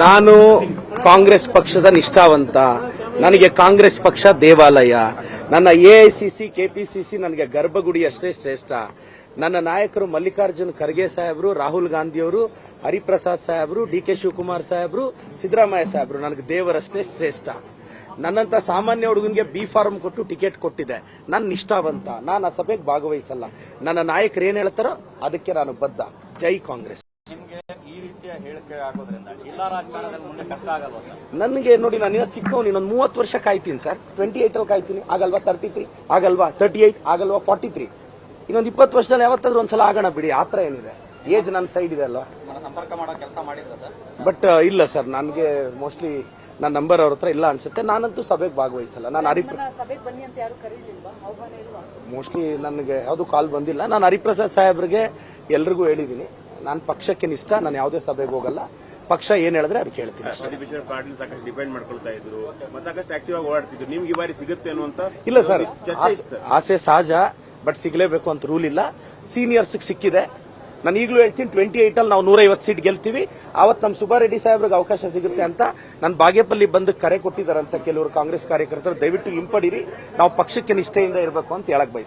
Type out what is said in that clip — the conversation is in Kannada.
ನಾನು ಕಾಂಗ್ರೆಸ್ ಪಕ್ಷದ ನಿಷ್ಠಾವಂತ. ನನಗೆ ಕಾಂಗ್ರೆಸ್ ಪಕ್ಷ ದೇವಾಲಯ. ನನ್ನ ಎಐಸಿಸಿ ಕೆಪಿಸಿಸಿ ನನಗೆ ಗರ್ಭಗುಡಿ ಅಷ್ಟೇ ಶ್ರೇಷ್ಠ. ನನ್ನ ನಾಯಕರು ಮಲ್ಲಿಕಾರ್ಜುನ್ ಖರ್ಗೆ ಸಾಹೇಬರು, ರಾಹುಲ್ ಗಾಂಧಿಯವರು, ಹರಿಪ್ರಸಾದ್ ಸಾಹೇಬರು, ಡಿಕೆ ಶಿವಕುಮಾರ್ ಸಾಹೇಬರು, ಸಿದ್ದರಾಮಯ್ಯ ಸಾಹೇಬರು ನನಗೆ ದೇವರಷ್ಟೇ ಶ್ರೇಷ್ಠ. ನನ್ನಂತ ಸಾಮಾನ್ಯ ಹುಡುಗನಿಗೆ ಬಿ ಫಾರ್ಮ್ ಕೊಟ್ಟು ಟಿಕೆಟ್ ಕೊಟ್ಟಿದೆ. ನಾನು ನಿಷ್ಠಾವಂತ. ನಾನು ಆ ಸಭೆಗೆ ಭಾಗವಹಿಸಲ್ಲ. ನನ್ನ ನಾಯಕರು ಏನ್ ಹೇಳ್ತಾರೋ ಅದಕ್ಕೆ ನಾನು ಬದ್ಧ. ಜೈ ಕಾಂಗ್ರೆಸ್. ಈ ರೀತಿಯ ಹೇಳಿಕೆ ಆಗೋದ್ರಿಂದ ಜಿಲ್ಲಾ ರಾಜಕಾರಣದಲ್ಲಿ ಮುಂದೆ ಕಷ್ಟ ಆಗಲ್ವಾ ಸರ್? ನನಗೆ ನೋಡಿ, ನಾನು ಚಿಕ್ಕವನು, ಇನ್ನೊಂದು 30 ವರ್ಷ ಕಾಯ್ತೀನಿ ಸರ್. 28 ಅಲ್ಲಿ ಕಾಯ್ತೀನಿ, ಆಗಲ್ವಾ? 33 ಆಗಲ್ವಾ? 38 ಆಗಲ್ವಾ? 43 ಇನ್ನೊಂದು 20 ವರ್ಷದಲ್ಲಿ ಯಾವತ್ತಾದ್ರೂ ಒಂದ್ಸಲ ಆಗೋಣ ಬಿಡಿ. ಆತರ ಏನಿದೆ, ಏಜ್ ನನ್ನ ಸೈಡ್ ಇದೆ ಅಲ್ವಾ? ಸಂಪರ್ಕ ಮಾಡೋ ಕೆಲಸ ಮಾಡಿದ್ರ ಸರ್? ಬಟ್ ಇಲ್ಲ ಸರ್, ನನಗೆ ಮೋಸ್ಟ್ಲಿ ನನ್ನ ನಂಬರ್ ಅವ್ರ ಹತ್ರ ಇಲ್ಲ ಅನ್ಸುತ್ತೆ. ನಾನಂತೂ ಸಭೆಗೆ ಭಾಗವಹಿಸಲ್ಲ. ನಾನು ಮೋಸ್ಟ್ಲಿ ನನಗೆ ಯಾವ್ದು ಕಾಲ್ ಬಂದಿಲ್ಲ. ನಾನು ಹರಿಪ್ರಸಾದ್ ಸಾಹೇಬ್ರಿಗೆ ಎಲ್ರಿಗೂ ಹೇಳಿದೀನಿ, ನಾನು ಪಕ್ಷಕ್ಕೆ ನಿಷ್ಠ. ನಾನು ಯಾವುದೇ ಸಭೆಗೆ ಹೋಗಲ್ಲ. ಪಕ್ಷ ಏನ್ ಹೇಳಿದ್ರೆ ಅದಕ್ಕೆ ಹೇಳ್ತೀನಿ ಅಷ್ಟೇ. ಸಾಕಷ್ಟು ಡಿಪೆಂಡ್ ಮಾಡ್ಕೊಳ್ತಾ ಇದ್ರು, ಸಾಕಷ್ಟು ಆಕ್ಟಿವ್ ಆಗಿ ಓಡಾಡ್ತಿದ್ರು. ನಿಮ್ಗೆ ಈ ಬಾರಿ ಸಿಗುತ್ತೆ ಅನ್ನುವಂತ ಇಲ್ಲ ಸರ್, ಆಸೆ ಸಹಜ, ಬಟ್ ಸಿಗಲೇಬೇಕು ಅಂತ ರೂಲ್ ಇಲ್ಲ. ಸೀನಿಯರ್ಸ್ ಸಿಕ್ಕಿದೆ. ನಾನು ಈಗಲೂ ಹೇಳ್ತೀನಿ, 28 ಅಲ್ಲಿ ನಾವು 150 ಸೀಟ್ ಗೆಲ್ತೀವಿ. ಅವತ್ತು ನಮ್ಮ ಸುಬ್ಬಾರೆಡ್ಡಿ ಸಾಹೇಬ್ರಿಗೆ ಅವಕಾಶ ಸಿಗುತ್ತೆ ಅಂತ ನನ್ನ ಬಾಗೇಪಲ್ಲಿ ಬಂದು ಕರೆ ಕೊಟ್ಟಿದ್ದಾರಂತ ಕೆಲವರು ಕಾಂಗ್ರೆಸ್ ಕಾರ್ಯಕರ್ತರು. ದಯವಿಟ್ಟು ಹಿಂಪಡಿರಿ. ನಾವು ಪಕ್ಷಕ್ಕೆ ನಿಷ್ಠೆಯಿಂದ ಇರಬೇಕು ಅಂತ ಹೇಳಕ್ ಬಯಸ್ತೀನಿ.